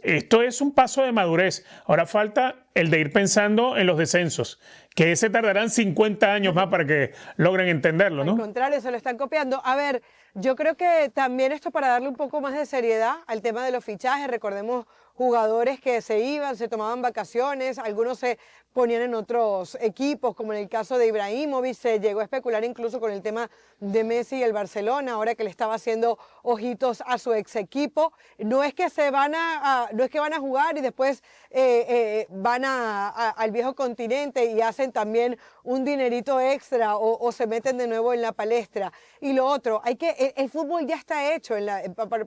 Esto es un paso de madurez. Ahora falta el de ir pensando en los descensos, que ese tardarán 50 años más para que logren entenderlo, ¿no? Al contrario, se lo están copiando. A ver, yo creo que también esto para darle un poco más de seriedad al tema de los fichajes. Recordemos jugadores que se iban, se tomaban vacaciones, algunos se ponían en otros equipos, como en el caso de Ibrahimovic, se llegó a especular incluso con el tema de Messi y el Barcelona, ahora que le estaba haciendo ojitos a su ex equipo. No es que van a jugar y después van al viejo continente y hacen también un dinerito extra o se meten de nuevo en la palestra. Y lo otro, el fútbol ya está hecho,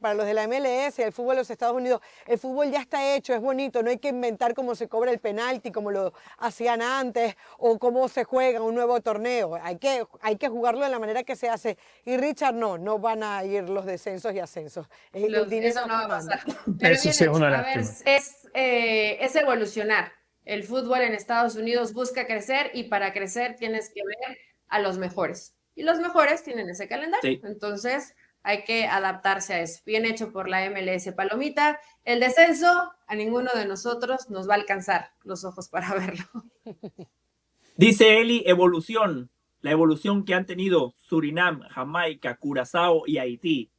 para los de la MLS, el fútbol de los Estados Unidos, el fútbol ya está hecho, es bonito, no hay que inventar cómo se cobra el penalti, como lo hacían antes, o cómo se juega un nuevo torneo. Hay que jugarlo de la manera que se hace. Y Richard, no van a ir los descensos y ascensos. Eso no va a pasar. Pero eso sí es una lástima. Es evolucionar. El fútbol en Estados Unidos busca crecer y para crecer tienes que ver a los mejores. Y los mejores tienen ese calendario. Sí. Entonces hay que adaptarse a eso. Bien hecho por la MLS Palomita. El descenso a ninguno de nosotros nos va a alcanzar los ojos para verlo. Dice Eli, evolución. La evolución que han tenido Surinam, Jamaica, Curazao y Haití.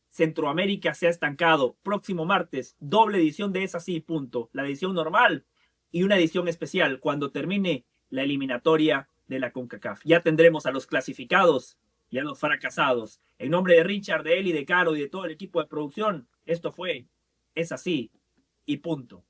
Centroamérica se ha estancado. Próximo martes, doble edición de Es Así, punto. La edición normal y una edición especial cuando termine la eliminatoria de la CONCACAF. Ya tendremos a los clasificados y a los fracasados. En nombre de Richard, de Eli, de Caro y de todo el equipo de producción, esto fue Es Así y punto.